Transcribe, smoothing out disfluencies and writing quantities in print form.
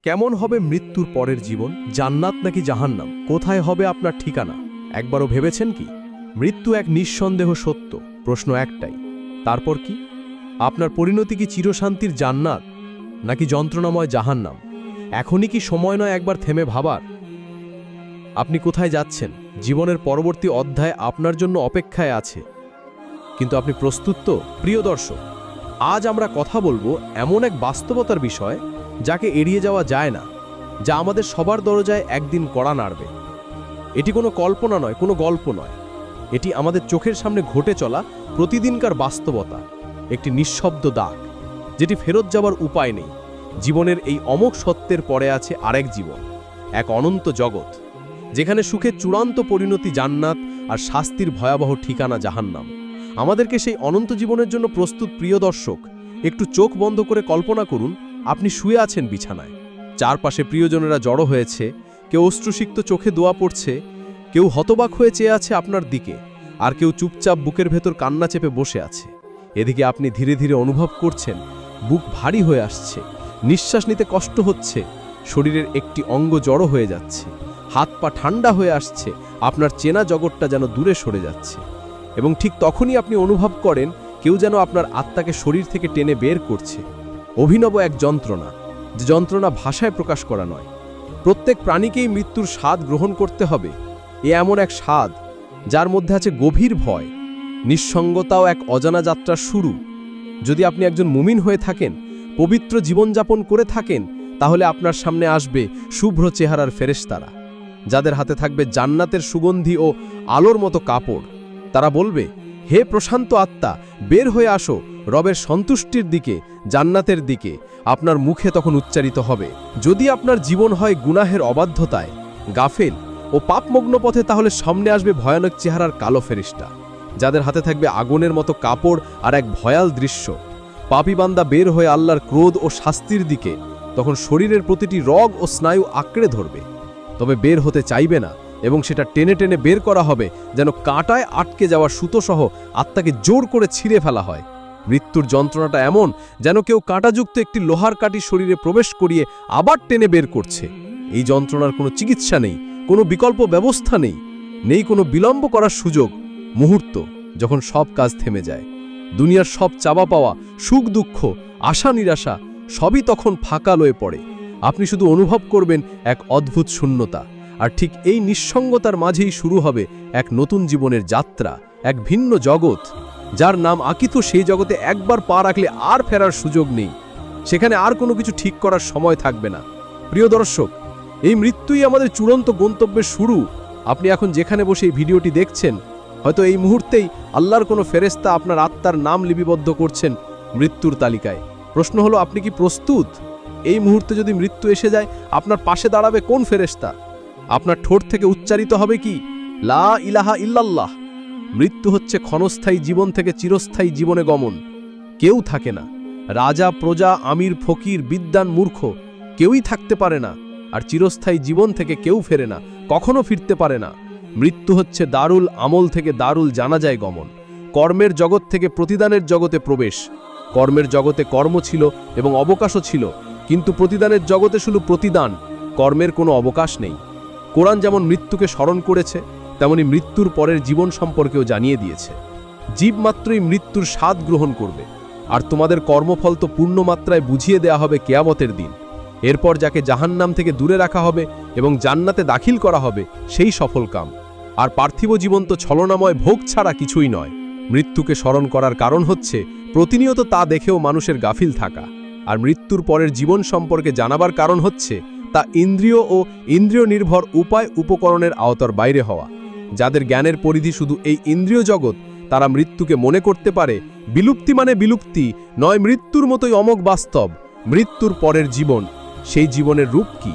কেমন হবে মৃত্যুর পরের জীবন? জান্নাত নাকি জাহান্নাম? কোথায় হবে আপনার ঠিকানা? একবারও ভেবেছেন কি? মৃত্যু এক নিঃসন্দেহ সত্য, প্রশ্ন একটাই, তারপর কি? আপনার পরিণতি কি চিরশান্তির জান্নাত নাকি যন্ত্রণাময় জাহান্নাম? এখনই কি সময় নয় একবার থেমে ভাবার? আপনি কোথায় যাচ্ছেন? জীবনের পরবর্তী অধ্যায় আপনার জন্য অপেক্ষায় আছে, কিন্তু আপনি প্রস্তুত তো? প্রিয় দর্শক, আজ আমরা কথা বলবো এমন এক বাস্তবতার বিষয় যাকে এড়িয়ে যাওয়া যায় না, যা আমাদের সবার দরজায় একদিন কড়া নাড়বে। এটি কোনো কল্পনা নয়, কোনো গল্প নয়, এটি আমাদের চোখের সামনে ঘটে চলা প্রতিদিনকার বাস্তবতা, একটি নিঃশব্দ দাগ যেটি ফেরত যাবার উপায় নেই। জীবনের এই অমোঘ সত্যের পরে আছে আরেক জীবন, এক অনন্ত জগৎ, যেখানে সুখের চূড়ান্ত পরিণতি জান্নাত আর শাস্তির ভয়াবহ ঠিকানা জাহান্নাম। আমাদেরকে সেই অনন্ত জীবনের জন্য প্রস্তুত। প্রিয় দর্শক, একটু চোখ বন্ধ করে কল্পনা করুন, আপনি শুয়ে আছেন বিছানায়, চারপাশে প্রিয়জনেরা জড়ো হয়েছে, কেউ অশ্রুসিক্ত চোখে দোয়া পড়ছে, কেউ হতবাক হয়ে চেয়ে আছে আপনার দিকে, আর কেউ চুপচাপ বুকের ভেতর কান্না চেপে বসে আছে। এদিকে আপনি ধীরে ধীরে অনুভব করছেন বুক ভারী হয়ে আসছে, নিঃশ্বাস নিতে কষ্ট হচ্ছে, শরীরের একটি অঙ্গ জড়ো হয়ে যাচ্ছে, হাত পা ঠান্ডা হয়ে আসছে, আপনার চেনা জগৎটা যেন দূরে সরে যাচ্ছে। এবং ঠিক তখনই আপনি অনুভব করেন কেউ যেন আপনার আত্মাকে শরীর থেকে টেনে বের করছে। অভিনব এক যন্ত্রণা, যে যন্ত্রণা ভাষায় প্রকাশ করা নয়। প্রত্যেক প্রাণীকেই মৃত্যুর স্বাদ গ্রহণ করতে হবে। এ এমন এক স্বাদ যার মধ্যে আছে গভীর ভয়, নিঃসঙ্গতাও এক অজানা যাত্রার শুরু। যদি আপনি একজন মুমিন হয়ে থাকেন, পবিত্র জীবনযাপন করে থাকেন, তাহলে আপনার সামনে আসবে শুভ্র চেহারার ফেরেশতারা, যাদের হাতে থাকবে জান্নাতের সুগন্ধি ও আলোর মতো কাপড়। তারা বলবে, হে প্রশান্ত আত্মা, বের হয়ে আসো রবের সন্তুষ্টির দিকে, জান্নাতের দিকে। আপনার মুখে তখন উচ্চারিত হবে, যদি আপনার জীবন হয় গুনাহের অবাধ্যতায়, গাফেল ও পাপমগ্ন পথে, তাহলে সামনে আসবে ভয়ানক চেহারার কালো ফেরেশতা, যাদের হাতে থাকবে আগুনের মতো কাপড় আর এক ভয়াল দৃশ্য। পাপী বান্দা বের হয়ে আল্লাহর ক্রোধ ও শাস্তির দিকে, তখন শরীরের প্রতিটি রগ ও স্নায়ু আঁকড়ে ধরবে, তবে বের হতে চাইবে না, এবং সেটা টেনে টেনে বের করা হবে যেন কাঁটায় আটকে যাওয়া সুতোসহ আত্মাকে জোর করে ছিঁড়ে ফেলা হয়। মৃত্যুর যন্ত্রণাটা এমন যেন কেউ কাঁটাযুক্ত একটি লোহার কাঠি শরীরে প্রবেশ করিয়ে আবার টেনে বের করছে। এই যন্ত্রণার কোনো চিকিৎসা নেই, কোনো বিকল্প ব্যবস্থা নেই, নেই কোনো বিলম্ব করার সুযোগ। মুহূর্ত যখন সব কাজ থেমে যায়, দুনিয়ার সব চাওয়া পাওয়া, সুখ দুঃখ, আশা নিরাশা, সবই তখন ফাঁকা লয়ে পড়ে। আপনি শুধু অনুভব করবেন এক অদ্ভুত শূন্যতা। আর ঠিক এই নিঃসঙ্গতার মাঝেই শুরু হবে এক নতুন জীবনের যাত্রা, এক ভিন্ন জগৎ, যার নাম আকিত। সেই জগতে একবার পা রাখলে আর ফেরার সুযোগ নেই, সেখানে আর কোনো কিছু ঠিক করার সময় থাকবে না। প্রিয় দর্শক, এই মৃত্যুই আমাদের চূড়ান্ত গন্তব্যের শুরু। আপনি এখন যেখানে বসে এই ভিডিওটি দেখছেন, হয়তো এই মুহূর্তেই আল্লাহর কোনো ফেরেশতা আপনার আত্মার নাম লিপিবদ্ধ করছেন মৃত্যুর তালিকায়। প্রশ্ন হলো, আপনি কি প্রস্তুত? এই মুহূর্তে যদি মৃত্যু এসে যায়, আপনার পাশে দাঁড়াবে কোন ফেরেশতা? আপনার ঠোঁট থেকে উচ্চারিত হবে কি লা ইলাহা ইল্লাল্লাহ? মৃত্যু হচ্ছে ক্ষণস্থায়ী জীবন থেকে চিরস্থায়ী জীবনে গমন। কেউ থাকে না, রাজা প্রজা, আমির ফকির, বিদ্বান মূর্খ, কেউই থাকতে পারে না। আর চিরস্থায়ী জীবন থেকে কেউ ফেরে না, কখনো ফিরতে পারে না। মৃত্যু হচ্ছে দারুল আমল থেকে দারুল জানাজায় গমন, কর্মের জগৎ থেকে প্রতিদানের জগতে প্রবেশ। কর্মের জগতে কর্ম ছিল এবং অবকাশও ছিল, কিন্তু প্রতিদানের জগতে শুধু প্রতিদান, কর্মের কোনো অবকাশ নেই। কোরআন যেমন মৃত্যুকে স্মরণ করেছে, তেমনি মৃত্যুর পরের জীবন সম্পর্কেও জানিয়ে দিয়েছে। জীব মাত্রই মৃত্যুর স্বাদ গ্রহণ করবে, আর তোমাদের কর্মফল তো পূর্ণমাত্রায় বুঝিয়ে দেয়া হবে কেয়ামতের দিন। এরপর যাকে জাহান্নাম থেকে দূরে রাখা হবে এবং জান্নাতে দাখিল করা হবে, সেই সফল কাম। আর পার্থিব জীবন তো ছলনাময় ভোগ ছাড়া কিছুই নয়। মৃত্যুকে স্মরণ করার কারণ হচ্ছে প্রতিনিয়ত তা দেখেও মানুষের গাফিল থাকা। আর মৃত্যুর পরের জীবন সম্পর্কে জানাবার কারণ হচ্ছে তা ইন্দ্রিয় ও ইন্দ্রিয় নির্ভর উপায় উপকরণের আওতার বাইরে হওয়া। যাদের জ্ঞানের পরিধি শুধু এই ইন্দ্রিয় জগৎ, তারা মৃত্যুকে মনে করতে পারে বিলুপ্তি মানে বিলুপ্তি নয়, মৃত্যুর মতোই অমোঘ বাস্তব। মৃত্যুর পরের জীবন, সেই জীবনের রূপ কি?